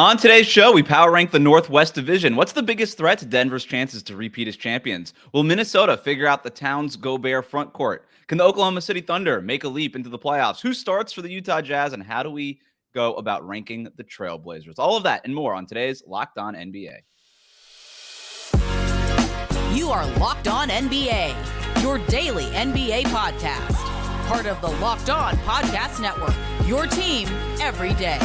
On today's show, we power rank the Northwest Division. What's the biggest threat to Denver's chances to repeat as champions? Will Minnesota figure out the Towns-Gobert front court? Can the Oklahoma City Thunder make a leap into the playoffs? Who starts for the Utah Jazz, and how do we go about ranking the Trailblazers? All of that and more on today's Locked On NBA. You are Locked On NBA, your daily NBA podcast. Part of the Locked On Podcast Network, your team every day.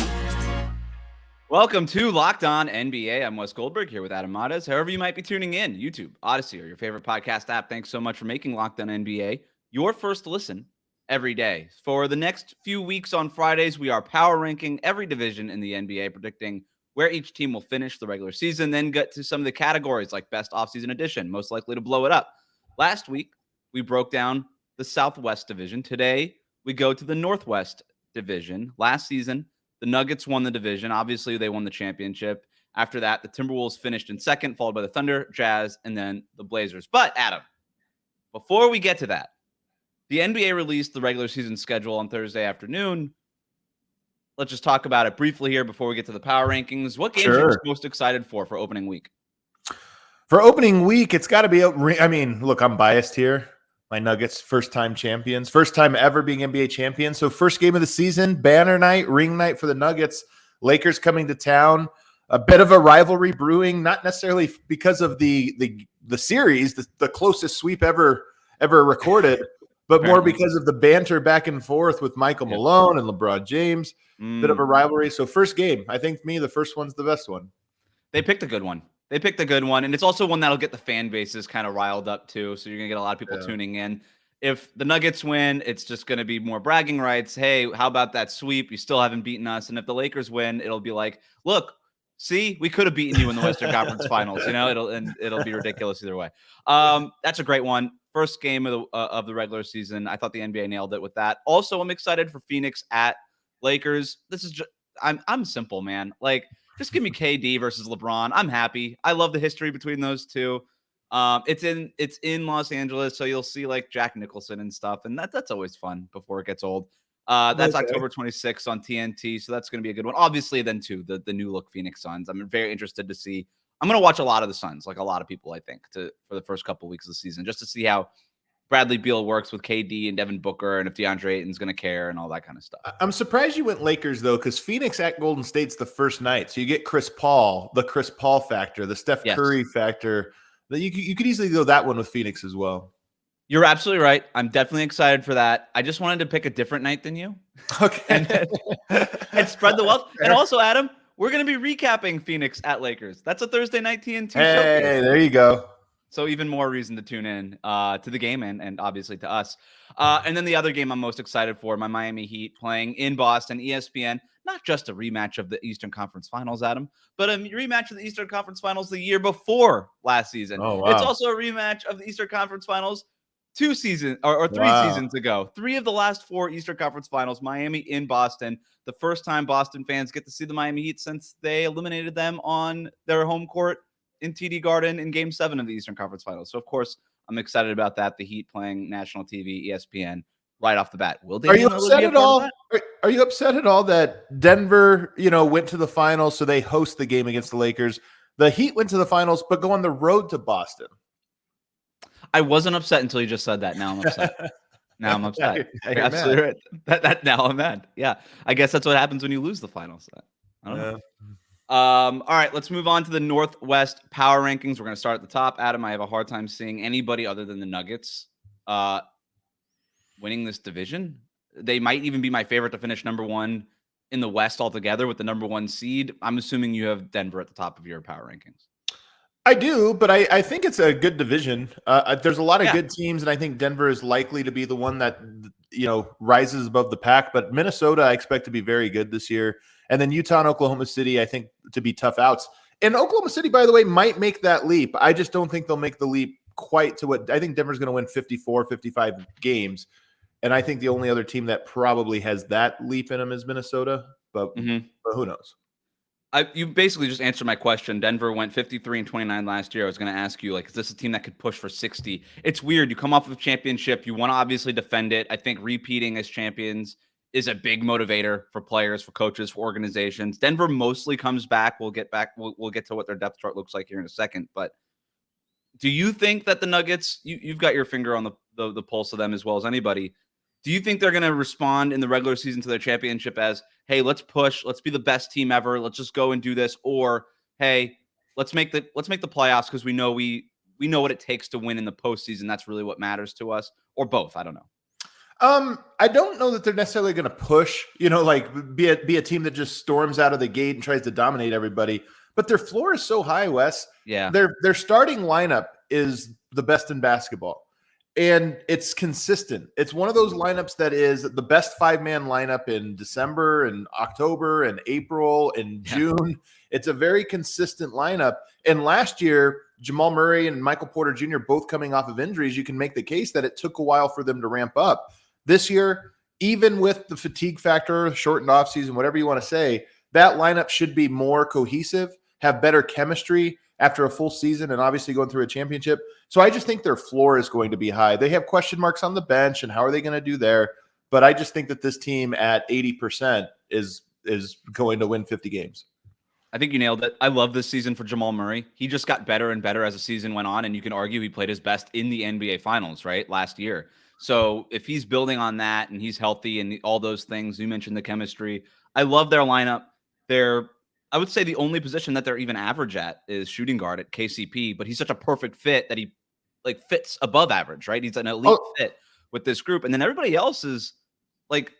Welcome to Locked On NBA. I'm Wes Goldberg here with Adam Matas. However you might be tuning in, YouTube, Odyssey, or your favorite podcast app, thanks so much for making Locked On NBA your first listen every day. For the next few weeks on Fridays, we are power ranking every division in the NBA, predicting where each team will finish the regular season, then get to some of the categories like best offseason addition, most likely to blow it up. Last week, we broke down the Southwest Division. Today, we go to the Northwest Division. Last season, the Nuggets won the division. Obviously, they won the championship. After that, the Timberwolves finished in second, followed by the Thunder, Jazz, and then the Blazers. But, Adam, before we get to that, the NBA released the regular season schedule on Thursday afternoon. Let's just talk about it briefly here before we get to the power rankings. What games are you most excited for opening week? For opening week, it's got to be, look, I'm biased here. My Nuggets, first-time champions. First time ever being NBA champions. So first game of the season, banner night, ring night for the Nuggets. Lakers coming to town. A bit of a rivalry brewing, not necessarily because of the series, the closest sweep ever recorded, but more because of the banter back and forth with Michael Malone and LeBron James. Bit of a rivalry. So first game, I think the first one's the best one. They picked a good one. And it's also one that'll get the fan bases kind of riled up too. So you're going to get a lot of people tuning in. If the Nuggets win, it's just going to be more bragging rights. Hey, how about that sweep? You still haven't beaten us. And if the Lakers win, it'll be like, look, see, we could have beaten you in the Western Conference Finals. You know, it'll be ridiculous either way. That's a great one. First game of the regular season. I thought the NBA nailed it with that. Also, I'm excited for Phoenix at Lakers. This is just, I'm simple, man. Like, just give me KD versus LeBron. I'm happy. I love the history between those two. It's in Los Angeles, so you'll see like Jack Nicholson and stuff, and that's always fun before it gets old. That's October 26th on TNT, so that's going to be a good one. Obviously, then too, the new look Phoenix Suns. I'm very interested to see. I'm going to watch a lot of the Suns, like a lot of people, I think, for the first couple of weeks of the season, just to see how Bradley Beal works with KD and Devin Booker, and if DeAndre Ayton's going to care and all that kind of stuff. I'm surprised you went Lakers, though, because Phoenix at Golden State's the first night. So you get Chris Paul, the Chris Paul factor, the Steph Curry factor. You could easily go that one with Phoenix as well. You're absolutely right. I'm definitely excited for that. I just wanted to pick a different night than you. Okay. and spread the wealth. And also, Adam, we're going to be recapping Phoenix at Lakers. That's a Thursday night TNT show. Hey, there you go. So even more reason to tune in to the game and obviously to us. And then the other game I'm most excited for, my Miami Heat playing in Boston, ESPN. Not just a rematch of the Eastern Conference Finals, Adam, but a rematch of the Eastern Conference Finals the year before last season. Oh, wow. It's also a rematch of the Eastern Conference Finals 2 seasons or 3 seasons ago. 3 of the last 4 Eastern Conference Finals, Miami in Boston. The first time Boston fans get to see the Miami Heat since they eliminated them on their home court in TD Garden in Game 7 of the Eastern Conference Finals. So, of course, I'm excited about that. The Heat playing national TV, ESPN, right off the bat. Are you upset at all? Are you upset at all that Denver, went to the finals, so they host the game against the Lakers? The Heat went to the finals, but go on the road to Boston. I wasn't upset until you just said that. Now I'm upset. Now I'm upset. You're absolutely right. That now I'm mad. Yeah, I guess that's what happens when you lose the finals. I don't know. All right, let's move on to the Northwest power rankings. We're going to start at the top. Adam, I have a hard time seeing anybody other than the Nuggets winning this division. They might even be my favorite to finish number 1 in the West altogether with the number 1 seed. I'm assuming you have Denver at the top of your power rankings. I do, but I think it's a good division. There's a lot of good teams, and I think Denver is likely to be the one that rises above the pack. But Minnesota, I expect to be very good this year. And then Utah and Oklahoma City, I think, to be tough outs. And Oklahoma City, by the way, might make that leap. I just don't think they'll make the leap quite to what I think Denver's going to win 54, 55 games. And I think the only other team that probably has that leap in them is Minnesota. But who knows? You basically just answered my question. Denver went 53-29 last year. I was going to ask you, like, is this a team that could push for 60? It's weird. You come off of a championship. You want to obviously defend it. I think repeating as champions is a big motivator for players, for coaches, for organizations. Denver mostly comes back. We'll get back. We'll get to what their depth chart looks like here in a second. But do you think that the Nuggets, you've got your finger on the pulse of them as well as anybody. Do you think they're going to respond in the regular season to their championship as, hey, let's push, let's be the best team ever, let's just go and do this, or hey, let's make the playoffs because we know what it takes to win in the postseason. That's really what matters to us, or both. I don't know. I don't know that they're necessarily going to push, like be a team that just storms out of the gate and tries to dominate everybody. But their floor is so high, Wes. Yeah. Their starting lineup is the best in basketball. And it's consistent. It's one of those lineups that is the best 5-man lineup in December and October and April and June. It's a very consistent lineup. And last year, Jamal Murray and Michael Porter Jr. both coming off of injuries, you can make the case that it took a while for them to ramp up. This year, even with the fatigue factor, shortened offseason, whatever you want to say, that lineup should be more cohesive, have better chemistry after a full season and obviously going through a championship. So I just think their floor is going to be high. They have question marks on the bench and how are they going to do there? But I just think that this team at 80% is going to win 50 games. I think you nailed it. I love this season for Jamal Murray. He just got better and better as the season went on, and you can argue he played his best in the NBA Finals, right, last year. So if he's building on that and he's healthy and all those things, you mentioned the chemistry. I love their lineup. I would say the only position that they're even average at is shooting guard at KCP, but he's such a perfect fit that he like fits above average, right? He's an elite fit with this group. And then everybody else is like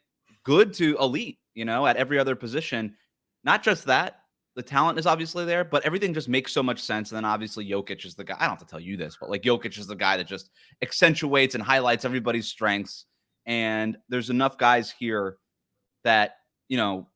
good to elite, at every other position. Not just that, the talent is obviously there, but everything just makes so much sense. And then obviously Jokic is the guy. I don't have to tell you this, but like Jokic is the guy that just accentuates and highlights everybody's strengths. And there's enough guys here that,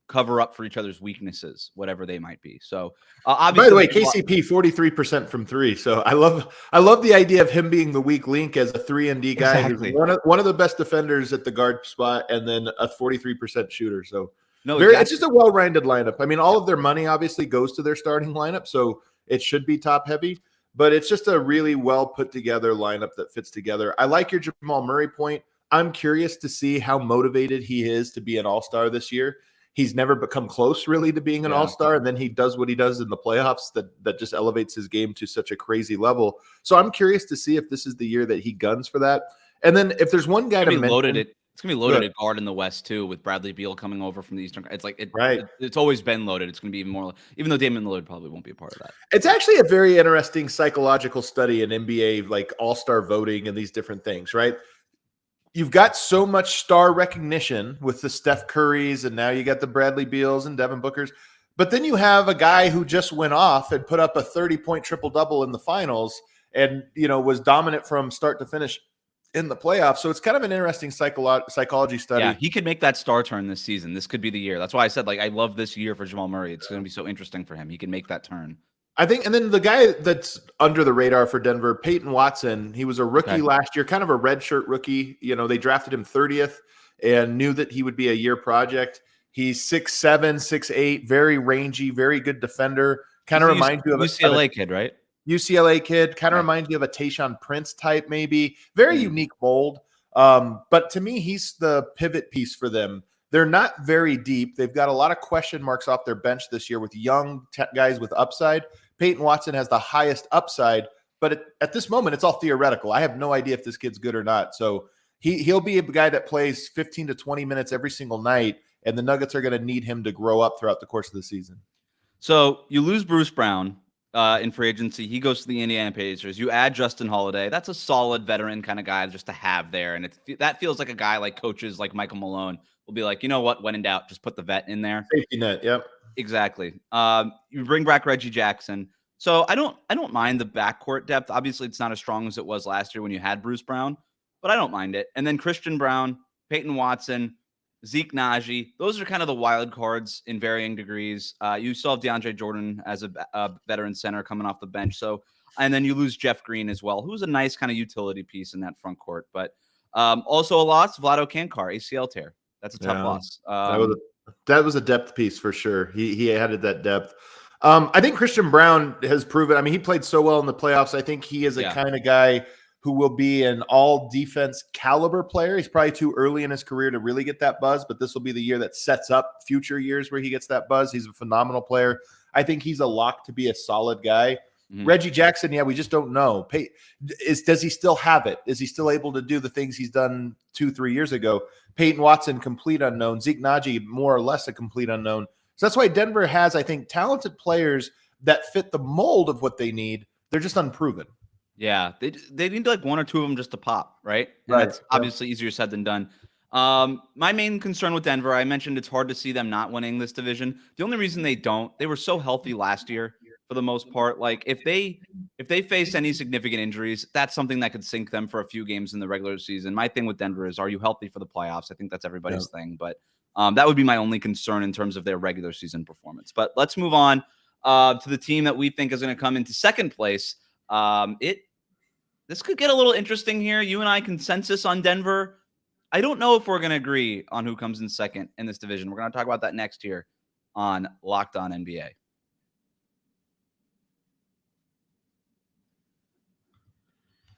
cover up for each other's weaknesses, whatever they might be. So obviously, by the way, KCP 43% from three. So I love the idea of him being the weak link as a 3-and-D guy. Exactly. Who's one of the best defenders at the guard spot, and then a 43% shooter. So It's just a well-rounded lineup. I mean, all of their money obviously goes to their starting lineup, so it should be top heavy. But it's just a really well put together lineup that fits together. I like your Jamal Murray point. I'm curious to see how motivated he is to be an all-star this year. He's never become close really to being an all-star, and then he does what he does in the playoffs that just elevates his game to such a crazy level. So I'm curious to see if this is the year that he guns for that. And then if there's one guy to mention, it's gonna be loaded at guard in the West too, with Bradley Beal coming over from the Eastern. It's like it's always been loaded. It's gonna be even more, even though Damian Lillard probably won't be a part of that. It's actually a very interesting psychological study in NBA, like all-star voting and these different things, right? You've got so much star recognition with the Steph Currys, and now you got the Bradley Beals and Devin Bookers. But then you have a guy who just went off and put up a 30-point triple-double in the finals and, was dominant from start to finish in the playoffs. So it's kind of an interesting psychology study. Yeah, he could make that star turn this season. This could be the year. That's why I said, I love this year for Jamal Murray. It's going to be so interesting for him. He can make that turn. I think, and then the guy that's under the radar for Denver, Peyton Watson, he was a rookie last year, kind of a redshirt rookie. They drafted him 30th and knew that he would be a year project. He's 6'7", 6'8", very rangy, very good defender. Kind of reminds you of UCLA kid, right? UCLA kid, kind of reminds you of a Tayshaun Prince type, maybe. Very unique mold. But to me, he's the pivot piece for them. They're not very deep. They've got a lot of question marks off their bench this year with young guys with upside. Peyton Watson has the highest upside, but at this moment, it's all theoretical. I have no idea if this kid's good or not. So he'll be a guy that plays 15 to 20 minutes every single night, and the Nuggets are going to need him to grow up throughout the course of the season. So you lose Bruce Brown in free agency. He goes to the Indiana Pacers. You add Justin Holiday. That's a solid veteran kind of guy just to have there. And that feels like a guy like coaches like Michael Malone will be like, you know what, when in doubt, just put the vet in there. Safety net, yep. Exactly. You bring back Reggie Jackson. So I don't mind the backcourt depth. Obviously, it's not as strong as it was last year when you had Bruce Brown, but I don't mind it. And then Christian Brown, Peyton Watson, Zeke Naji, those are kind of the wild cards in varying degrees. You still have DeAndre Jordan as a veteran center coming off the bench. So, and then you lose Jeff Green as well, who's a nice kind of utility piece in that front court. But also a loss, Vlado Kankar, ACL tear. That's a tough loss. That was a depth piece for sure. He added that depth. I think Christian Brown has proven. I mean, he played so well in the playoffs. I think he is a kind of guy who will be an all defense caliber player. He's probably too early in his career to really get that buzz, but this will be the year that sets up future years where he gets that buzz. He's a phenomenal player. I think he's a lock to be a solid guy. Reggie Jackson, we just don't know. Does he still have it? Is he still able to do the things he's done 2-3 years ago? Peyton Watson, complete unknown. Zeke Naji, more or less a complete unknown. So that's why Denver has, I think, talented players that fit the mold of what they need. They're just unproven. Yeah, they need like one or two of them just to pop, right? And Right. that's obviously easier said than done. My main concern with Denver, I mentioned it's hard to see them not winning this division. The only reason they were so healthy last year for the most part. Like if they face any significant injuries, that's something that could sink them for a few games in the regular season. My thing with Denver is, are you healthy for the playoffs? I think that's everybody's thing, but that would be my only concern in terms of their regular season performance. But let's move on to the team that we think is going to come into second place. This could get a little interesting here. You and I consensus on Denver. I don't know if we're going to agree on who comes in second in this division. We're going to talk about that next here on Locked On NBA.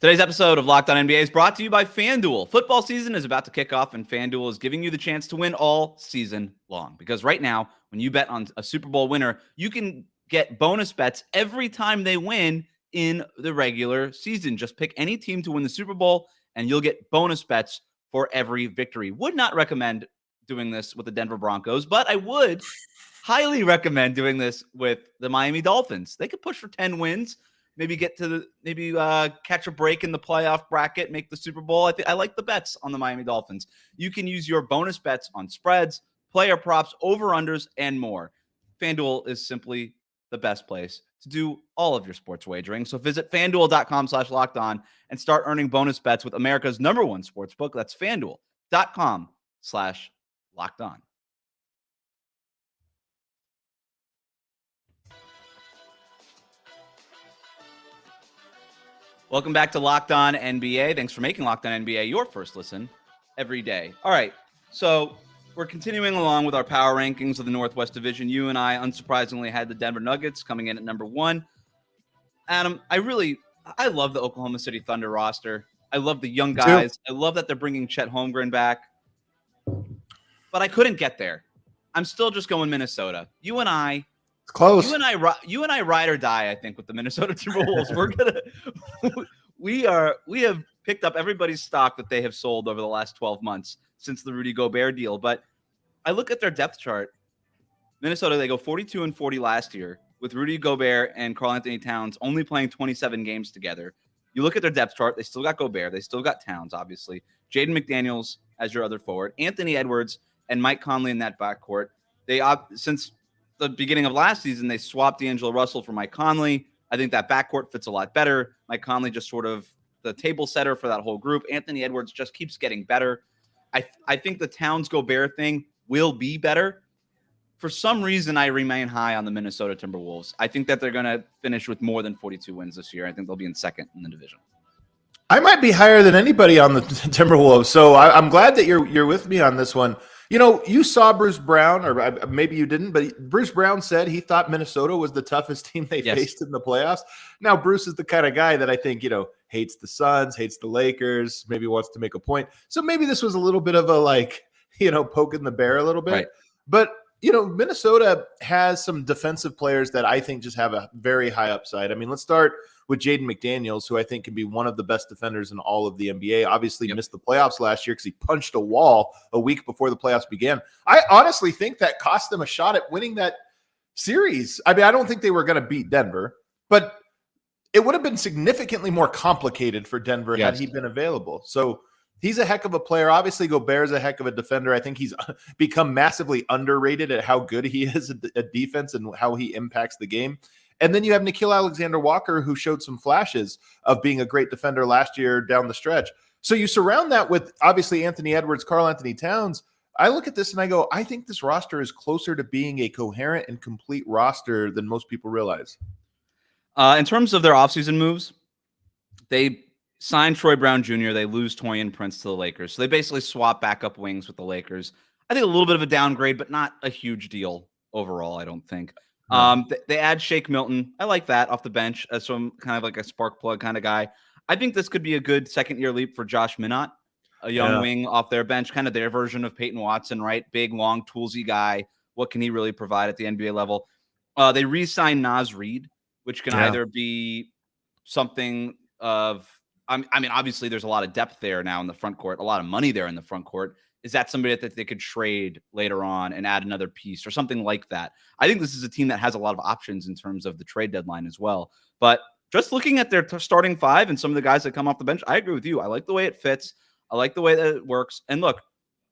Today's episode of Locked On NBA is brought to you by FanDuel. Football season is about to kick off, and FanDuel is giving you the chance to win all season long. Because right now, when you bet on a Super Bowl winner, you can get bonus bets every time they win in the regular season. Just pick any team to win the Super Bowl, and you'll get bonus bets for every victory. Would not recommend doing this with the Denver Broncos, but I would highly recommend doing this with the Miami Dolphins. They could push for 10 wins. Maybe get to catch a break in the playoff bracket, make the Super Bowl. I like the bets on the Miami Dolphins. You can use your bonus bets on spreads, player props, over-unders, and more. FanDuel is simply the best place to do all of your sports wagering. So visit FanDuel.com/lockedon and start earning bonus bets with America's #1 sportsbook. That's FanDuel.com/lockedon. Welcome back to Locked On NBA. Thanks for making Locked On NBA your first listen every day. All right, so we're continuing along with our power rankings of the Northwest Division. You and I, unsurprisingly, had the Denver Nuggets coming in at number 1. Adam, I love the Oklahoma City Thunder roster. I love the young guys. I love that they're bringing Chet Holmgren back. But I couldn't get there. I'm still just going Minnesota. You and I, it's close. You and I ride or die, I think, with the Minnesota Timberwolves. We have picked up everybody's stock that they have sold over the last 12 months since the Rudy Gobert deal. But I look at their depth chart. Minnesota, they go 42-40 last year with Rudy Gobert and Karl-Anthony Towns only playing 27 games together. You look at their depth chart, they still got Gobert, they still got Towns, obviously. Jaden McDaniels as your other forward, Anthony Edwards and Mike Conley in that backcourt. Since the beginning of last season, they swapped D'Angelo Russell for Mike Conley. I think that backcourt fits a lot better. Mike Conley just sort of the table setter for that whole group. Anthony Edwards just keeps getting better. I think the Towns-Gobert thing will be better. For some reason, I remain high on the Minnesota Timberwolves. I think that they're going to finish with more than 42 wins this year. I think they'll be in second in the division. I might be higher than anybody on the Timberwolves, so I'm glad that you're with me on this one. You know, you saw Bruce Brown, or maybe you didn't, but Bruce Brown said he thought Minnesota was the toughest team they faced in the playoffs. Now, Bruce is the kind of guy that I think, hates the Suns, hates the Lakers, maybe wants to make a point. So maybe this was a little bit of a, poking the bear a little bit. Right. But, Minnesota has some defensive players that I think just have a very high upside. I mean, let's start with Jaden McDaniels, who I think can be one of the best defenders in all of the NBA. Obviously missed the playoffs last year because he punched a wall a week before the playoffs began. I honestly think that cost them a shot at winning that series. I mean, I don't think they were going to beat Denver, but it would have been significantly more complicated for Denver had he been available. So he's a heck of a player. Obviously, Gobert's a heck of a defender. I think he's become massively underrated at how good he is at defense and how he impacts the game. And then you have Nickeil Alexander-Walker, who showed some flashes of being a great defender last year down the stretch. So you surround that with, obviously, Anthony Edwards, Karl-Anthony Towns. I look at this and I go, I think this roster is closer to being a coherent and complete roster than most people realize. In terms of their offseason moves, they signed Troy Brown Jr., they lose Taurean Prince to the Lakers. So they basically swap backup wings with the Lakers. I think a little bit of a downgrade, but not a huge deal overall, I don't think. They add Shake Milton. I like that off the bench as some kind of like a spark plug kind of guy. I think this could be a good second-year leap for Josh Minott, a young wing off their bench, kind of their version of Peyton Watson, right? Big, long, toolsy guy. What can he really provide at the NBA level? They re-signed Naz Reid, which can either be something of I mean, obviously there's a lot of depth there now in the front court, a lot of money there in the front court. Is that somebody that they could trade later on and add another piece or something like that? I think this is a team that has a lot of options in terms of the trade deadline as well. But just looking at their starting five and some of the guys that come off the bench, I agree with you. I like the way it fits. I like the way that it works. And look,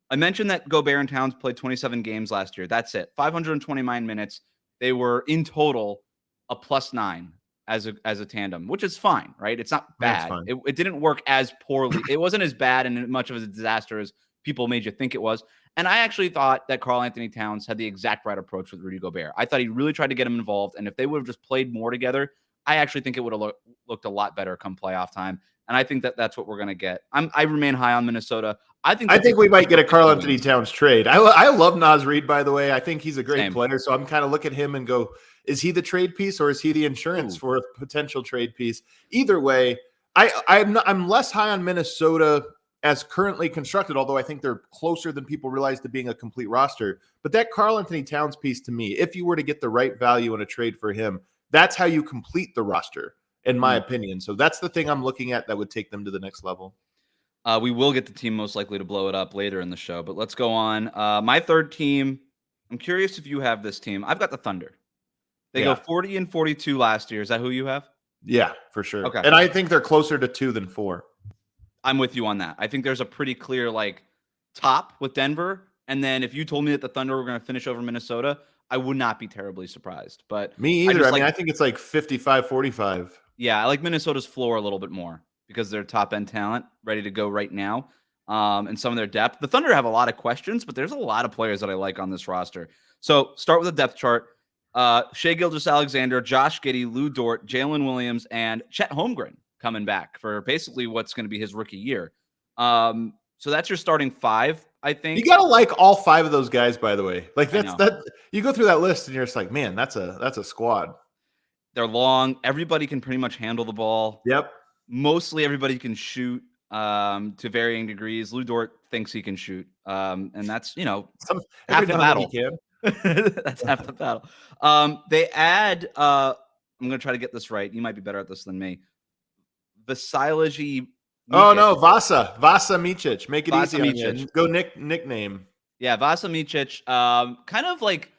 I mentioned that Gobert and Towns played 27 games last year. That's it. 529 minutes. They were in total a +9 as a tandem, which is fine, right? It's not bad. It didn't work as poorly. It wasn't as bad and much of a disaster as people made you think it was. And I actually thought that Karl-Anthony Towns had the exact right approach with Rudy Gobert. I thought he really tried to get him involved. And if they would have just played more together, I actually think it would have looked a lot better come playoff time. And I think that that's what we're going to get. I remain high on Minnesota. I think we might get a Karl-Anthony Towns trade. I love Naz Reid, by the way. I think he's a great player. So I'm kind of look at him and go, is he the trade piece or is he the insurance for a potential trade piece? Either way, I'm less high on Minnesota as currently constructed, although I think they're closer than people realize to being a complete roster. But that Karl-Anthony Towns piece, to me, if you were to get the right value in a trade for him, that's how you complete the roster, in my opinion. So that's the thing I'm looking at that would take them to the next level. We will get the team most likely to blow it up later in the show, but let's go on. My third team, I'm curious if you have this team. I've got the Thunder. They go 40-42 last year. Is that who you have? Yeah, for sure. Okay. And I think they're closer to 2 than 4. I'm with you on that. I think there's a pretty clear top with Denver. And then if you told me that the Thunder were going to finish over Minnesota, I would not be terribly surprised. But me either. I think it's 55-45. Yeah, I like Minnesota's floor a little bit more because they're top-end talent, ready to go right now, and some of their depth. The Thunder have a lot of questions, but there's a lot of players that I like on this roster. So start with the depth chart. Shai Gilgeous-Alexander, Josh Giddey, Lou Dort, Jalen Williams, and Chet Holmgren coming back for basically what's going to be his rookie year. So that's your starting five, I think. You gotta like all 5 of those guys, by the way. That you go through that list and you're just like, man, that's a squad. They're long. Everybody can pretty much handle the ball. Yep. Mostly everybody can shoot to varying degrees. Lou Dort thinks he can shoot. And that's, half the battle. That's half the battle. They add, I'm going to try to get this right. You might be better at this than me. Vasilije. Oh, no. Vasa Micic. Make it Vasa easy on Micic. you. Go nickname. Yeah, Vasa Micic. Kind of like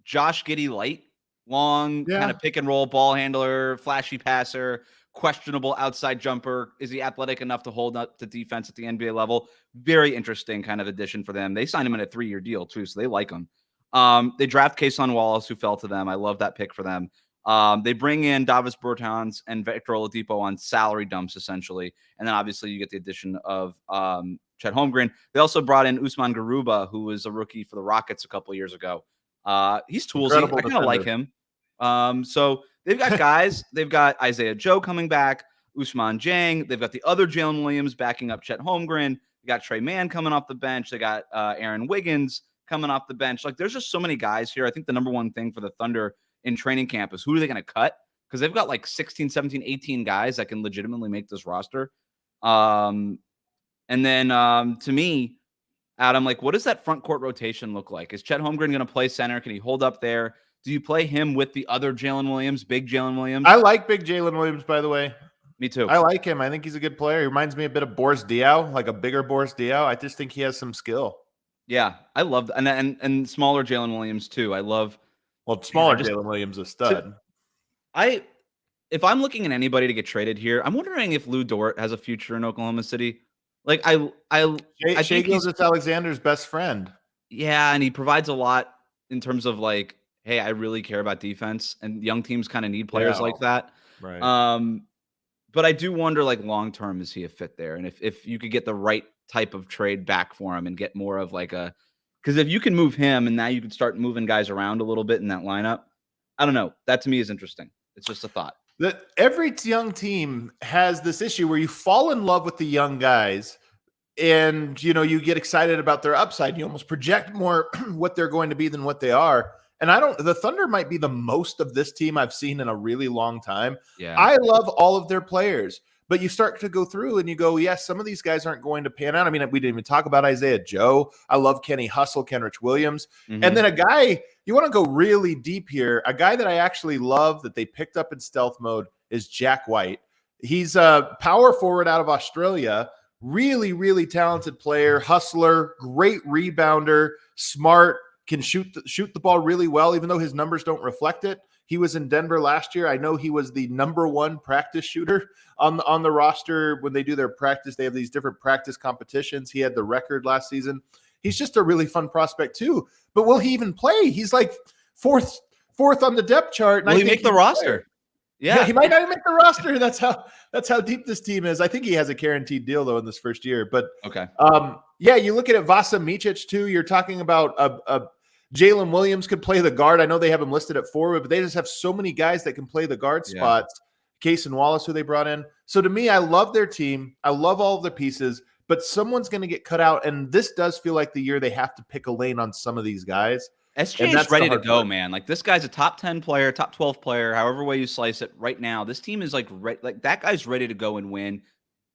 Josh Giddey light. Long, kind of pick and roll ball handler, flashy passer, questionable outside jumper. Is he athletic enough to hold up to defense at the NBA level? Very interesting kind of addition for them. They signed him in a 3-year deal too, so they like him. They draft Kason Wallace, who fell to them. I love that pick for them. They bring in Davis Bertans and Victor Oladipo on salary dumps, essentially. And then obviously you get the addition of Chet Holmgren. They also brought in Usman Garuba, who was a rookie for the Rockets a couple of years ago. He's toolsy. I kind of like him. So they've got guys. They've got Isaiah Joe coming back, Usman Jang. They've got the other Jalen Williams backing up Chet Holmgren. They got Trey Mann coming off the bench. They got Aaron Wiggins coming off the bench. There's just so many guys here. I think the number one thing for the Thunder in training camp is who are they going to cut? Because they've got 16, 17, 18 guys that can legitimately make this roster. And then to me, Adam, what does that front court rotation look like? Is Chet Holmgren going to play center? Can he hold up there? Do you play him with the other Jalen Williams, big Jalen Williams? I like big Jalen Williams, by the way. Me too. I like him. I think he's a good player. He reminds me a bit of Boris Diaw, like a bigger Boris Diaw. I just think he has some skill. Yeah, I love that. And smaller Jalen Williams too. I love. Well, smaller Jalen Williams is a stud. If I'm looking at anybody to get traded here, I'm wondering if Lou Dort has a future in Oklahoma City. I think he's Alexander's best friend. Yeah, and he provides a lot in terms of hey, I really care about defense, and young teams kind of need players like that. Right. But I do wonder, long term, is he a fit there? And if you could get the right type of trade back for him and get more of because if you can move him and now you can start moving guys around a little bit in that lineup, I don't know. That to me is interesting. It's just a thought. That every young team has this issue where you fall in love with the young guys and, you get excited about their upside. You almost project more what they're going to be than what they are. And the Thunder might be the most of this team I've seen in a really long time. Yeah. I love all of their players, But you start to go through and you go, yes, some of these guys aren't going to pan out. I mean, we didn't even talk about Isaiah Joe. I love Kenny Hustle, Kenrich Williams. Mm-hmm. And then a guy, you want to go really deep here, a guy that I actually love that they picked up in stealth mode is Jack White. He's a power forward out of Australia, really, really talented player, hustler, great rebounder, smart, can shoot the ball really well, even though his numbers don't reflect it. He was in Denver last year. I know he was the #1 practice shooter on the roster. When they do their practice, they have these different practice competitions. He had the record last season. He's just a really fun prospect too. But will he even play? He's like fourth on the depth chart. Will he make the roster? Yeah, he might not even make the roster. That's how deep this team is. I think he has a guaranteed deal though in this first year. But okay, yeah, you look at it, Vasa Micic too. You're talking about Jalen Williams could play the guard. I know they have him listed at forward, but they just have so many guys that can play the guard spots. Cason Wallace, who they brought in. So to me, I love their team. I love all of the pieces, but someone's going to get cut out. And this does feel like the year they have to pick a lane on some of these guys. SJ is ready to go, man. Like this guy's a top 10 player, top 12 player, however way you slice it right now. This team is like that guy's ready to go and win.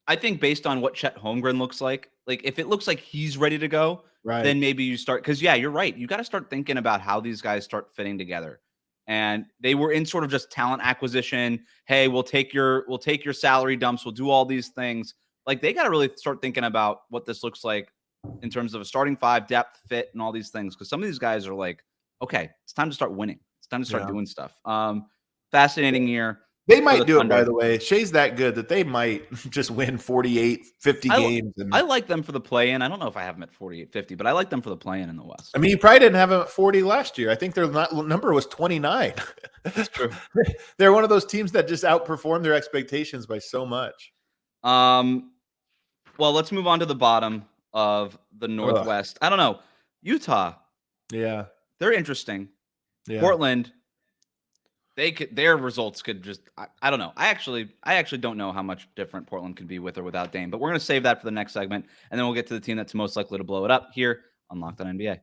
I think based on what Chet Holmgren looks like if it looks like he's ready to go, then maybe you start, because you're right. You got to start thinking about how these guys start fitting together. And they were in sort of just talent acquisition. Hey, we'll take your salary dumps. We'll do all these things. Like they got to really start thinking about what this looks like in terms of a starting five, depth, fit, and all these things. Because some of these guys are like, okay, it's time to start winning. It's time to start doing stuff. Fascinating year. They might do it, by the way. Shea's that good that they might just win 48, 50 games. I like them for the play-in. I don't know if I have them at 48, 50, but I like them for the play-in in the West. I mean, you probably didn't have them at 40 last year. I think their number was 29. That's true. They're one of those teams that just outperform their expectations by so much. Well, let's move on to the bottom of the Northwest. I don't know. Utah. Yeah. They're interesting. Yeah. Portland. Their results could just, I don't know. I actually don't know how much different Portland could be with or without Dame, but we're going to save that for the next segment. And then we'll get to the team that's most likely to blow it up here on Locked On NBA.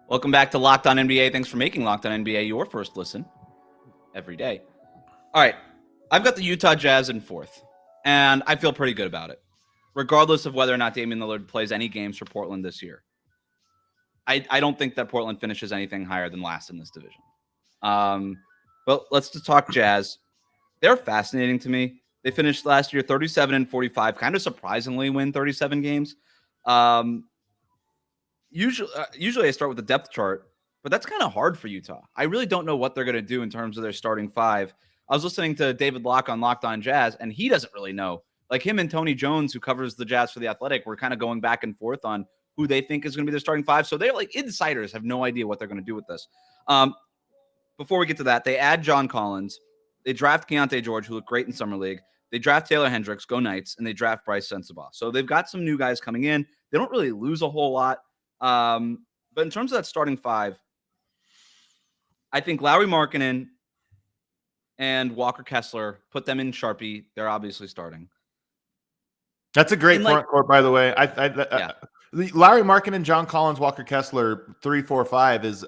Welcome back to Locked On NBA. Thanks for making Locked On NBA your first listen every day. All right. I've got the Utah Jazz in 4th, and I feel pretty good about it, regardless of whether or not Damian Lillard plays any games for Portland this year. I don't think that Portland finishes anything higher than last in this division. But let's just talk Jazz. They're fascinating to me. They finished last year 37-45, kind of surprisingly win 37 games. Usually I start with the depth chart, but that's kind of hard for Utah. I really don't know what they're going to do in terms of their starting five. I was listening to David Locke on Locked On Jazz, and he doesn't really know. Like him and Tony Jones, who covers the Jazz for The Athletic, were kind of going back and forth on who they think is going to be their starting five. So they're like insiders, have no idea what they're going to do with this. Before we get to that, they add John Collins. They draft Keontae George, who looked great in Summer League. They draft Taylor Hendricks, go Knights, and they draft Bryce Sensabaugh. So they've got some new guys coming in. They don't really lose a whole lot. But in terms of that starting five, I think Lauri Markkanen and Walker Kessler, put them in Sharpie. They're obviously starting. That's a great front court, by the way. Lauri Markkanen, John Collins, Walker Kessler, 3, 4, 5 is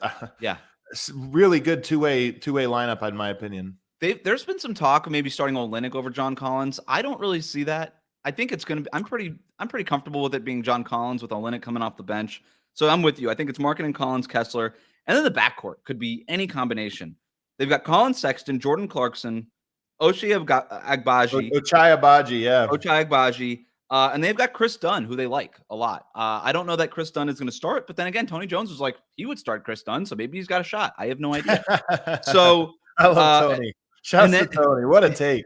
really good two-way lineup, in my opinion. There's been some talk of maybe starting Olynyk over John Collins. I don't really see that. I think it's going to be. I'm pretty comfortable with it being John Collins with Olynyk coming off the bench. So I'm with you. I think it's Markkanen, Collins, Kessler, and then the backcourt could be any combination. They've got Colin Sexton, Jordan Clarkson, Ochai Agbaji, and they've got Chris Dunn, who they like a lot. I don't know that Chris Dunn is going to start, but then again, Tony Jones was like, he would start Chris Dunn, so maybe he's got a shot. I have no idea. So I love Tony. Shout out to Tony. What a take.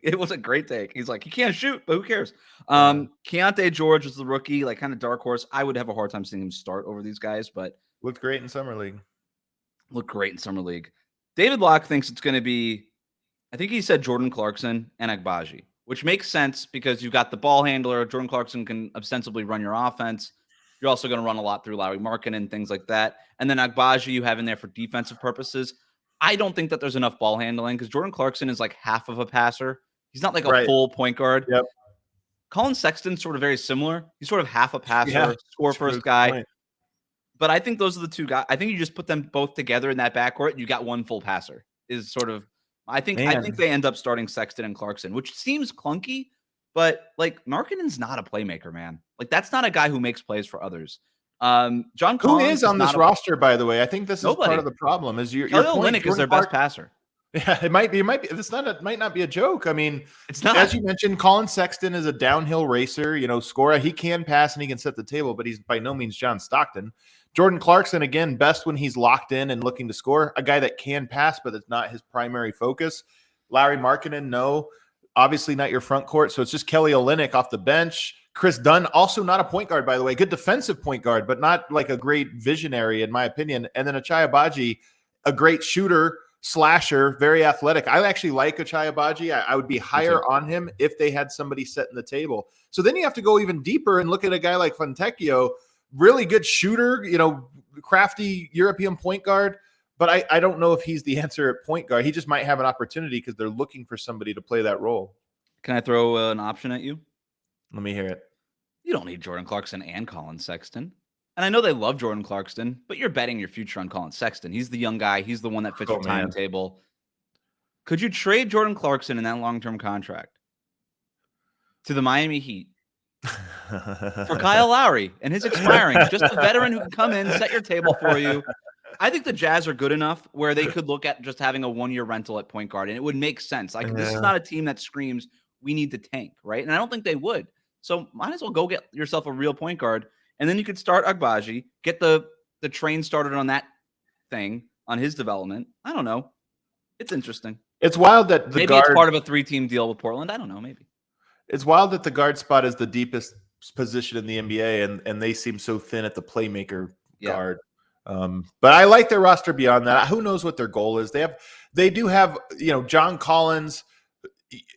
It was a great take. He's like, he can't shoot, but who cares? Keontae George is the rookie, like kind of dark horse. I would have a hard time seeing him start over these guys, but looked great in Summer League. David Locke thinks it's going to be, I think he said Jordan Clarkson and Agbaji, which makes sense because you've got the ball handler. Jordan Clarkson can ostensibly run your offense. You're also going to run a lot through Lauri Markkanen and things like that. And then Agbaji you have in there for defensive purposes. I don't think that there's enough ball handling because Jordan Clarkson is like half of a passer. He's not like a full point guard. Yep. Colin Sexton's sort of very similar. He's sort of half a passer, score first guy. Point. But I think those are the two guys. I think you just put them both together in that backcourt. You got one full passer. Is sort of. I think they end up starting Sexton and Clarkson, which seems clunky, but like Markkanen's not a playmaker, man. Like that's not a guy who makes plays for others. John Collins, who is on this roster, by the way? I think this is part of the problem. Is your point? Olynyk is their best passer. Yeah, it might be. It might not be a joke. I mean, it's not. As you mentioned, Colin Sexton is a downhill racer. Scorer. He can pass and he can set the table, but he's by no means John Stockton. Jordan Clarkson, again, best when he's locked in and looking to score. A guy that can pass, but it's not his primary focus. Larry Markkanen, no. Obviously not your front court, so it's just Kelly Olynyk off the bench. Chris Dunn, also not a point guard, by the way. Good defensive point guard, but not like a great visionary, in my opinion. And then Ochai Agbaji, a great shooter, slasher, very athletic. I actually like Ochai Agbaji. I would be higher on him if they had somebody setting the table. So then you have to go even deeper and look at a guy like Fontecchio, really good shooter, crafty European point guard. But I don't know if he's the answer at point guard. He just might have an opportunity because they're looking for somebody to play that role. Can I throw an option at you? Let me hear it. You don't need Jordan Clarkson and Colin Sexton. And I know they love Jordan Clarkson, but you're betting your future on Colin Sexton. He's the young guy. He's the one that fits your timetable. Could you trade Jordan Clarkson in that long-term contract to the Miami Heat for Kyle Lowry and his expiring? Just a veteran who can come in, set your table for you. I think the Jazz are good enough where they could look at just having a one-year rental at point guard, and it would make sense. Like this is not a team that screams, we need to tank, right? And I don't think they would. So might as well go get yourself a real point guard, and then you could start Agbaji, get the train started on that thing, on his development. I don't know. It's interesting. It's wild that maybe it's part of a 3-team deal with Portland. I don't know. Maybe. It's wild that the guard spot is the deepest position in the NBA, and they seem so thin at the playmaker guard. But I like their roster beyond that. Who knows what their goal is? They do have, John Collins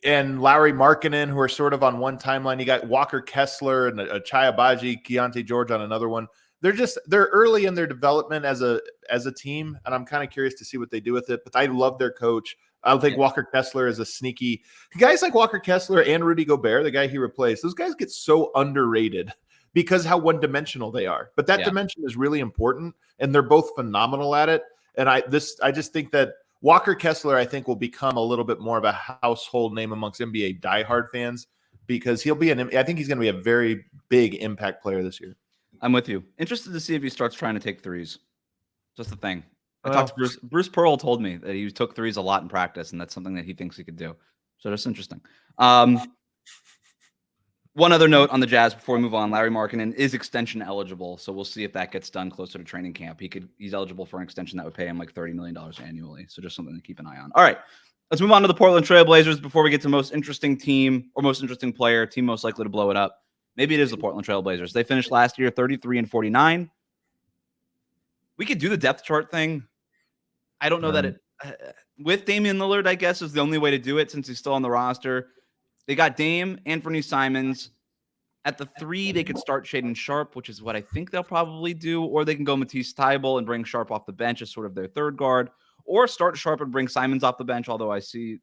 and Larry Markkanen, who are sort of on one timeline. You got Walker Kessler and Ochai Agbaji, Keontae George on another one. They're early in their development as a team, and I'm kind of curious to see what they do with it. But I love their coach. I think Walker Kessler is a sneaky guys like Walker Kessler and Rudy Gobert, the guy he replaced. Those guys get so underrated because how one-dimensional they are. But that dimension is really important, and they're both phenomenal at it. And I just think that Walker Kessler, I think, will become a little bit more of a household name amongst NBA diehard fans because I think he's going to be a very big impact player this year. I'm with you. Interested to see if he starts trying to take threes. Just the thing. I talked to Bruce Pearl told me that he took threes a lot in practice, and that's something that he thinks he could do. So that's interesting. One other note on the Jazz before we move on: Larry Markkanen is extension eligible, so we'll see if that gets done closer to training camp. He's eligible for an extension that would pay him like $30 million annually. So just something to keep an eye on. All right, let's move on to the Portland Trail Blazers before we get to most interesting team or most interesting player, team most likely to blow it up. Maybe it is the Portland Trail Blazers. They finished last year 33-49. We could do the depth chart thing. I don't know that it with Damian Lillard, I guess, is the only way to do it since he's still on the roster. They got Dame, Anthony Simons. At the 3, they could start Shaedon Sharpe, which is what I think they'll probably do, or they can go Matisse Thybulle and bring Sharpe off the bench as sort of their third guard, or start Sharpe and bring Simons off the bench, although I see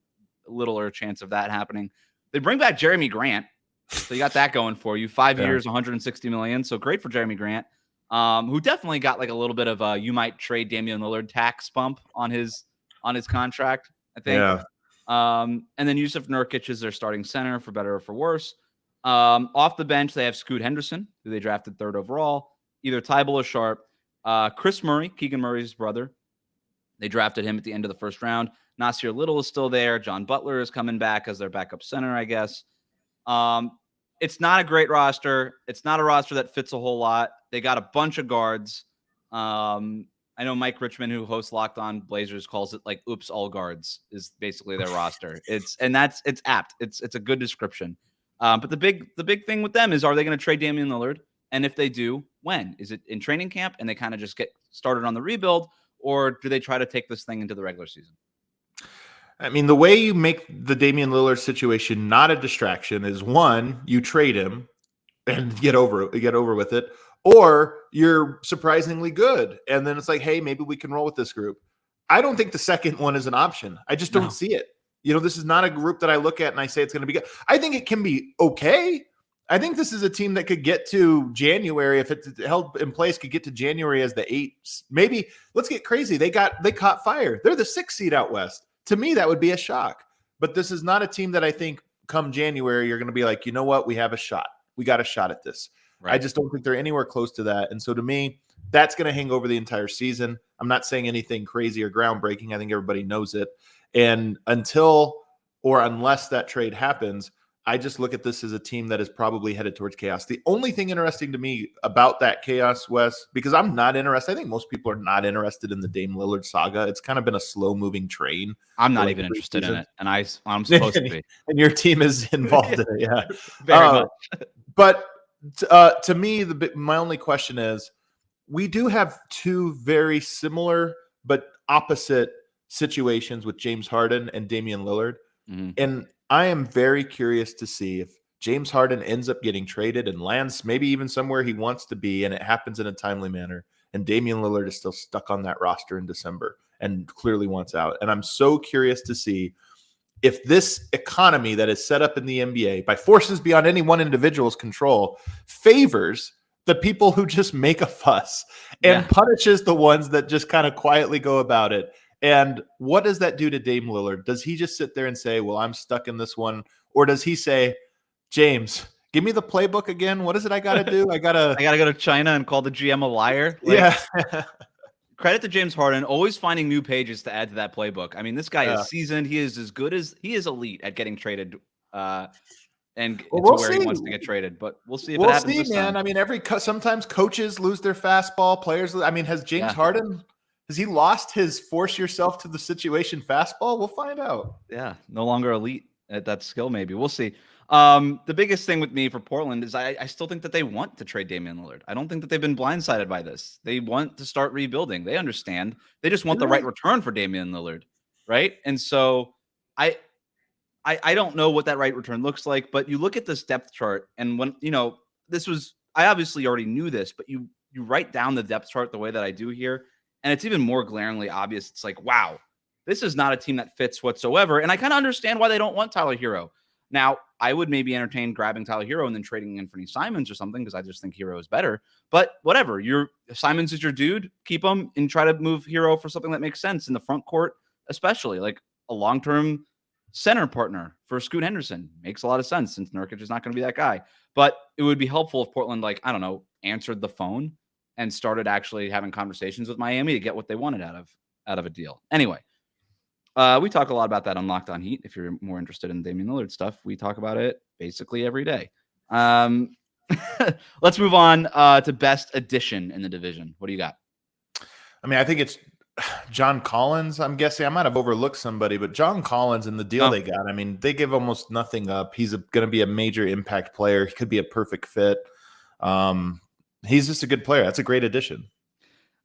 a littler chance of that happening. They bring back Jeremy Grant, so you got that going for you. 5 years, $160 million, so great for Jeremy Grant, who definitely got like a little bit of a you might trade Damian Lillard tax bump on his contract, I think. Yeah. And then Yusuf Nurkic is their starting center for better or for worse. Off the bench, they have Scoot Henderson, who they drafted 3rd overall, either Thybulle or Sharpe. Chris Murray, Keegan Murray's brother. They drafted him at the end of the 1st round. Nasir Little is still there. John Butler is coming back as their backup center, I guess. It's not a great roster. It's not a roster that fits a whole lot. They got a bunch of guards. I know Mike Richmond, who hosts Locked On Blazers, calls it like "oops, all guards" is basically their roster. It's apt. It's a good description. But the big thing with them is, are they going to trade Damian Lillard? And if they do, when? Is it in training camp and they kind of just get started on the rebuild, or do they try to take this thing into the regular season? I mean, the way you make the Damian Lillard situation not a distraction is, one, you trade him and get over with it, or you're surprisingly good. And then it's like, hey, maybe we can roll with this group. I don't think the second one is an option. I just don't see it. This is not a group that I look at and I say it's going to be good. I think it can be okay. I think this is a team that could get to January if it's held in place. Could get to January as the 8th. Maybe let's get crazy. They caught fire. They're the 6th seed out west. To me, that would be a shock. But this is not a team that I think come January you're going to be like, you know what, we have a shot. We got a shot at this. Right. I just don't think they're anywhere close to that. And so to me, that's going to hang over the entire season. I'm not saying anything crazy or groundbreaking. I think everybody knows it. And until or unless that trade happens, I just look at this as a team that is probably headed towards chaos. The only thing interesting to me about that chaos, Wes, because I'm not interested. I think most people are not interested in the Dame Lillard saga. It's kind of been a slow-moving train. I'm not even interested in it, and I'm supposed to be. And your team is involved in it, yeah. Very much. But to me, my only question is, we do have two very similar but opposite situations with James Harden and Damian Lillard. Mm-hmm. And I am very curious to see if James Harden ends up getting traded and lands maybe even somewhere he wants to be, and it happens in a timely manner, and Damian Lillard is still stuck on that roster in December and clearly wants out. And I'm so curious to see if this economy that is set up in the NBA by forces beyond any one individual's control favors the people who just make a fuss and punishes the ones that just kind of quietly go about it. And what does that do to Dame Lillard? Does he just sit there and say, well, I'm stuck in this one? Or does he say, James, give me the playbook again. What is it I got to do? I got to go to China and call the GM a liar. Yeah. Credit to James Harden, always finding new pages to add to that playbook. I mean, this guy is seasoned. He is as good as he is elite at getting traded and to where he wants to get traded. But we'll see if it happens this time. I mean, sometimes coaches lose their fastball. Players, I mean, has James Harden... Has he lost his force yourself to the situation fastball? We'll find out. Yeah, no longer elite at that skill, maybe. We'll see. The biggest thing with me for Portland is I still think that they want to trade Damian Lillard. I don't think that they've been blindsided by this. They want to start rebuilding. They understand. They just want the right return for Damian Lillard, right? And so I don't know what that right return looks like, but you look at this depth chart, and when, I obviously already knew this, but you write down the depth chart the way that I do here, and it's even more glaringly obvious. It's like, wow, this is not a team that fits whatsoever. And I kind of understand why they don't want Tyler Hero. Now, I would maybe entertain grabbing Tyler Hero and then trading Anthony Simons or something, because I just think Hero is better. But whatever, Simons is your dude. Keep him and try to move Hero for something that makes sense in the front court, especially like a long-term center partner for Scoot Henderson. Makes a lot of sense since Nurkic is not going to be that guy. But it would be helpful if Portland, answered the phone and started actually having conversations with Miami to get what they wanted out of a deal. Anyway, we talk a lot about that on Locked On Heat. If you're more interested in Damian Lillard stuff, we talk about it basically every day. Let's move on to best addition in the division. What do you got? I mean, I think it's John Collins. I'm guessing I might have overlooked somebody, but John Collins and the deal they got, I mean, they give almost nothing up. He's going to be a major impact player. He could be a perfect fit. He's just a good player. That's a great addition.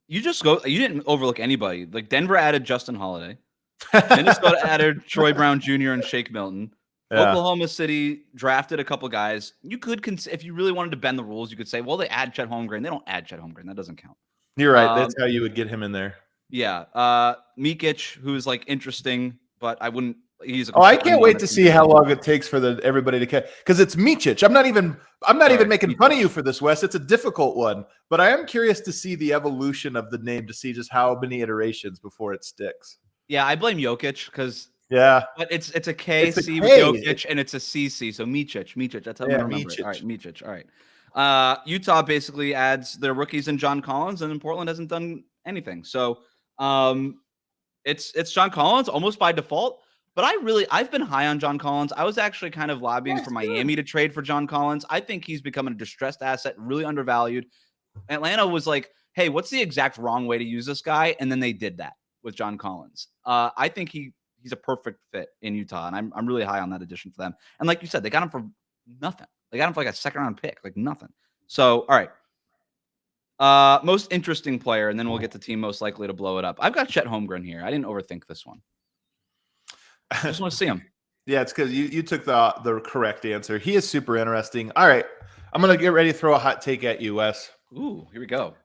You didn't overlook anybody. Like Denver added Justin Holiday. Minnesota added Troy Brown Jr. and Shake Milton. Yeah. Oklahoma City drafted a couple guys. You could, if you really wanted to bend the rules, you could say, well, they add Chet Holmgren. They don't add Chet Holmgren. That doesn't count. You're right. That's how you would get him in there. Yeah. Mikic, who's interesting, but I wouldn't. I can't wait to see how long it takes for everybody to catch, because it's Mikic. I'm not even making fun of you for this, Wes. It's a difficult one, but I am curious to see the evolution of the name, to see just how many iterations before it sticks. Yeah, I blame Jokic because but it's a KC with Jokic and it's a CC, so Mikic. That's how I remember it. All right, Mikic. All right. Utah basically adds their rookies and John Collins, and then Portland hasn't done anything. So it's John Collins almost by default. But I've been high on John Collins. I was actually kind of lobbying for Miami to trade for John Collins. I think he's becoming a distressed asset, really undervalued. Atlanta was like, hey, what's the exact wrong way to use this guy? And then they did that with John Collins. I think he's a perfect fit in Utah, and I'm really high on that addition for them. And like you said, they got him for nothing. They got him for like a second-round pick, like nothing. So, all right. Most interesting player, and then we'll get the team most likely to blow it up. I've got Chet Holmgren here. I didn't overthink this one. I just want to see him. Yeah, it's because you took the correct answer. He is super interesting. All right, I'm going to get ready to throw a hot take at you, Wes. Ooh, here we go.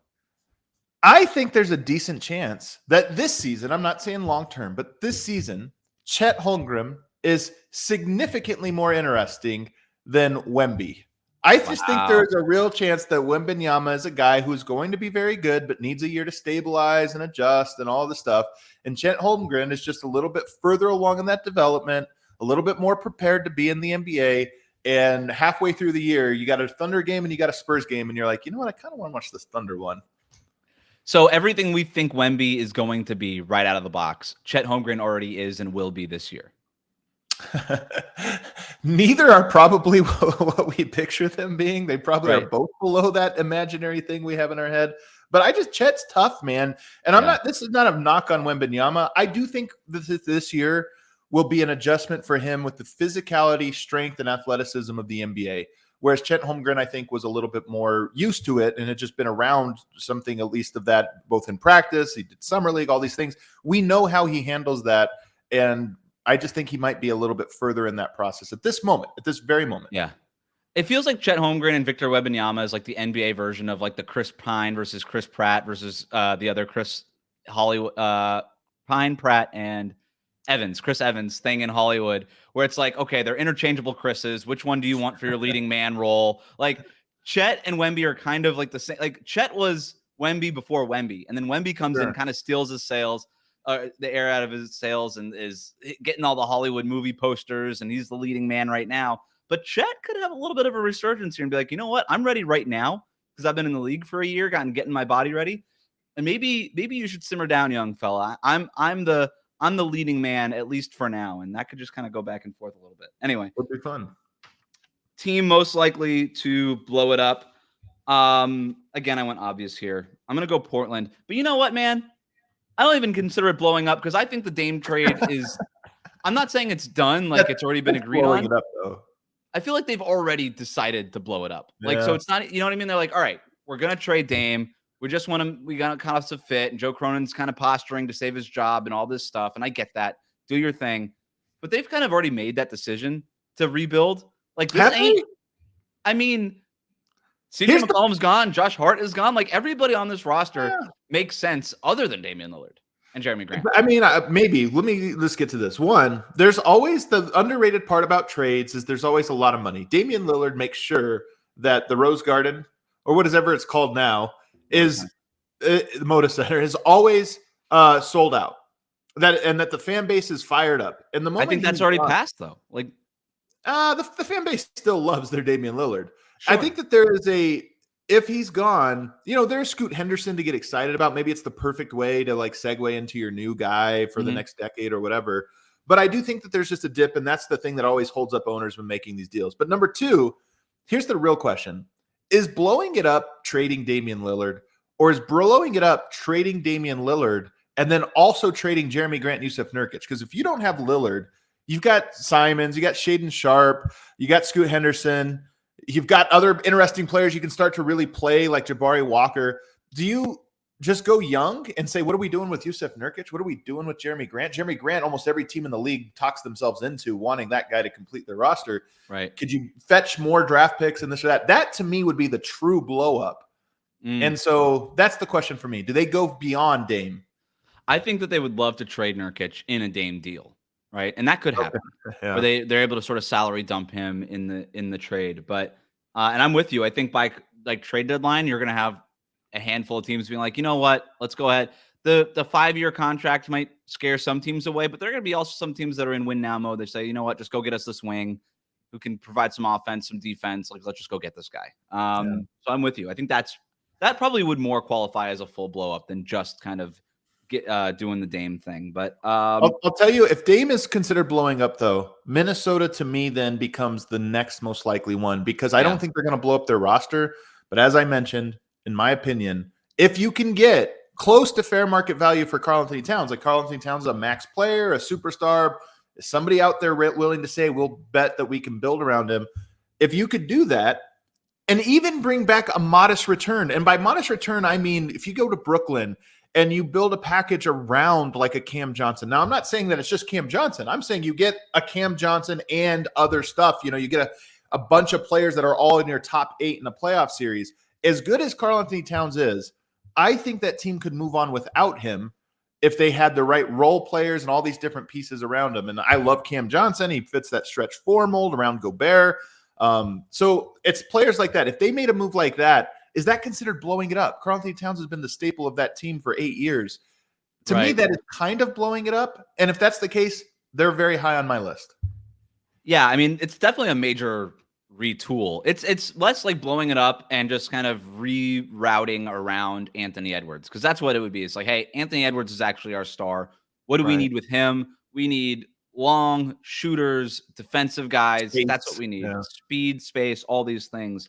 I think there's a decent chance that this season, I'm not saying long-term, but this season, Chet Holmgren is significantly more interesting than Wemby. I just think there is a real chance that Wembanyama is a guy who's going to be very good, but needs a year to stabilize and adjust and all the stuff. And Chet Holmgren is just a little bit further along in that development, a little bit more prepared to be in the NBA. And halfway through the year, you got a Thunder game and you got a Spurs game, and you're like, you know what? I kind of want to watch this Thunder one. So everything we think Wemby is going to be right out of the box, Chet Holmgren already is and will be this year. Neither are probably what we picture them being. They probably are both below that imaginary thing we have in our head. But Chet's tough, man. And this is not a knock on Wembanyama. I do think this year will be an adjustment for him with the physicality, strength, and athleticism of the NBA. Whereas Chet Holmgren, I think, was a little bit more used to it and had just been around something at least of that, both in practice. He did summer league, all these things. We know how he handles that. And I just think he might be a little bit further in that process at this very moment. Yeah. It feels like Chet Holmgren and Victor Wembanyama is like the NBA version of like the Chris Pine versus Chris Pratt versus the other Chris Hollywood, Pine, Pratt, and Chris Evans thing in Hollywood, where it's like, okay, they're interchangeable Chris's. Which one do you want for your leading man role? Like Chet and Wemby are kind of like the same. Like Chet was Wemby before Wemby, and then Wemby comes in, kind of steals his sales. The air out of his sails and is getting all the Hollywood movie posters, and he's the leading man right now. But Chet could have a little bit of a resurgence here and be like, you know what? I'm ready right now because I've been in the league for a year, getting my body ready. And maybe you should simmer down, young fella. I'm the leading man, at least for now. And that could just kind of go back and forth a little bit. Anyway. It'll be fun. Team most likely to blow it up. Again, I went obvious here. I'm going to go Portland. But you know what, man? I don't even consider it blowing up because I think the Dame trade is – I'm not saying it's done, like it's already been agreed on. It up, though. I feel like they've already decided to blow it up. Like, so it's not – you know what I mean? They're like, all right, we're going to trade Dame. We just want him – we got kind of to fit. And Joe Cronin's kind of posturing to save his job and all this stuff. And I get that. Do your thing. But they've kind of already made that decision to rebuild. Like, this ain't – I mean – CJ McCollum's gone. Josh Hart is gone. Like, everybody on this roster makes sense other than Damian Lillard and Jeremy Grant. I mean, maybe. Let's get to this. One, there's always the underrated part about trades is there's always a lot of money. Damian Lillard makes sure that the Rose Garden, or whatever it's called now, is the Moda Center is always sold out. That the fan base is fired up. And the moment I think that's already passed, though. Like, the fan base still loves their Damian Lillard. Sure. I think that there is if he's gone, there's Scoot Henderson to get excited about. Maybe it's the perfect way to like segue into your new guy for the next decade or whatever. But I do think that there's just a dip, and that's the thing that always holds up owners when making these deals. But number two, here's the real question. Is blowing it up trading Damian Lillard, or is blowing it up trading Damian Lillard and then also trading Jeremy Grant and Yusuf Nurkic? Because if you don't have Lillard, you've got Simons, you got Shaedon Sharpe, you got Scoot Henderson, you've got other interesting players you can start to really play like Jabari Walker. Do you just go young and say, what are we doing with Yusuf Nurkic? What are we doing with Jeremy Grant? Jeremy Grant, almost every team in the league talks themselves into wanting that guy to complete their roster. Right. Could you fetch more draft picks and this or that? That to me would be the true blow up. And so that's the question for me. Do they go beyond Dame? I think that they would love to trade Nurkic in a Dame deal. Right. And that could happen where they're able to sort of salary dump him in the trade. But and I'm with you. I think by like trade deadline, you're going to have a handful of teams being like, you know what, let's go ahead. The 5-year contract might scare some teams away, but there are going to be also some teams that are in win now mode. They say, you know what, just go get us this wing who can provide some offense, some defense. Like, let's just go get this guy. So I'm with you. I think that probably would more qualify as a full blow up than just kind of doing the Dame thing. But I'll tell you, if Dame is considered blowing up, though, Minnesota to me then becomes the next most likely one, because I don't think they're going to blow up their roster. But as I mentioned, in my opinion, if you can get close to fair market value for Karl-Anthony Towns, like Karl-Anthony Towns is a max player, a superstar, somebody out there willing to say, we'll bet that we can build around him. If you could do that and even bring back a modest return, and by modest return, I mean, if you go to Brooklyn and you build a package around like a Cam Johnson. Now, I'm not saying that it's just Cam Johnson. I'm saying you get a Cam Johnson and other stuff. You get a bunch of players that are all in your top 8 in the playoff series. As good as Karl-Anthony Towns is, I think that team could move on without him if they had the right role players and all these different pieces around him. And I love Cam Johnson. He fits that stretch 4 mold around Gobert. So it's players like that. If they made a move like that, is that considered blowing it up? Karl-Anthony Towns has been the staple of that team for 8 years. To me, that is kind of blowing it up. And if that's the case, they're very high on my list. Yeah, I mean, it's definitely a major retool. It's less like blowing it up and just kind of rerouting around Anthony Edwards, because that's what it would be. It's like, hey, Anthony Edwards is actually our star. What do we need with him? We need long shooters, defensive guys. Space. That's what we need. Yeah. Speed, space, all these things.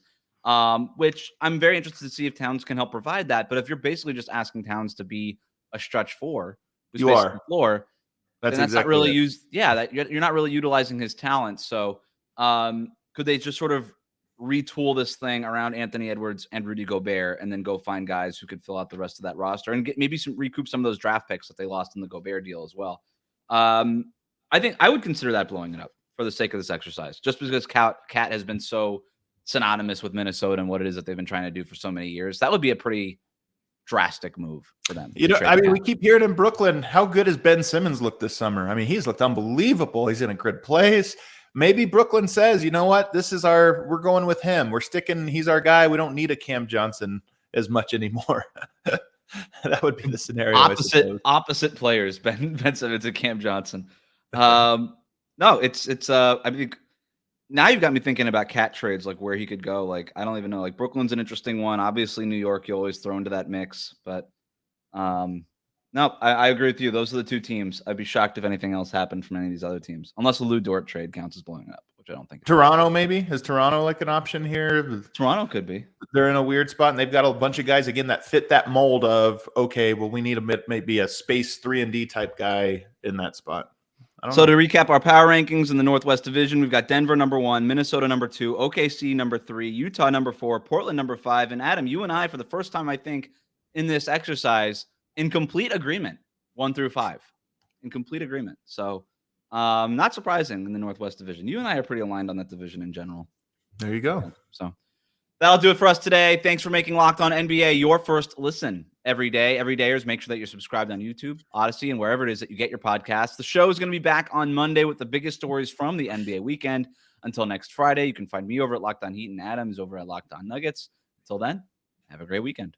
Which I'm very interested to see if Towns can help provide that. But if you're basically just asking Towns to be a stretch four, who's you are the floor, that's exactly not really used. Yeah, that you're not really utilizing his talent. So could they just sort of retool this thing around Anthony Edwards and Rudy Gobert, and then go find guys who could fill out the rest of that roster and get maybe recoup some of those draft picks that they lost in the Gobert deal as well? I think I would consider that blowing it up for the sake of this exercise, just because Cat has been so synonymous with Minnesota and what it is that they've been trying to do for so many years. That would be a pretty drastic move for them. You know, I mean, we keep hearing in Brooklyn, how good has Ben Simmons looked this summer? I mean, he's looked unbelievable. He's in a good place. Maybe Brooklyn says, you know what, we're going with him. He's our guy. We don't need a Cam Johnson as much anymore. That would be the scenario. Opposite players, Ben Simmons and Cam Johnson. No, it's I think now you've got me thinking about Cat trades, like where he could go. Like, I don't even know. Like, Brooklyn's an interesting one. Obviously, New York, you always throw into that mix. But no, I agree with you. Those are the two teams. I'd be shocked if anything else happened from any of these other teams, unless the Lou Dort trade counts as blowing up, which I don't think. Toronto, maybe? Is Toronto like an option here? Toronto could be. They're in a weird spot, and they've got a bunch of guys, again, that fit that mold of, okay, well, we need maybe a space 3-and-D type guy in that spot. So to recap our power rankings in the Northwest Division, we've got Denver number 1, Minnesota number 2, OKC number 3, Utah number 4, Portland number 5, and Adam, you and I, for the first time, I think, in this exercise, in complete agreement, 1 through 5, in complete agreement. So not surprising in the Northwest Division. You and I are pretty aligned on that division in general. There you go. So that'll do it for us today. Thanks for making Locked On NBA your first listen every day. Everydayers, make sure that you're subscribed on YouTube, Odyssey, and wherever it is that you get your podcasts. The show is going to be back on Monday with the biggest stories from the NBA weekend. Until next Friday, you can find me over at Locked On Heat, and Adam is over at Locked On Nuggets. Until then, have a great weekend.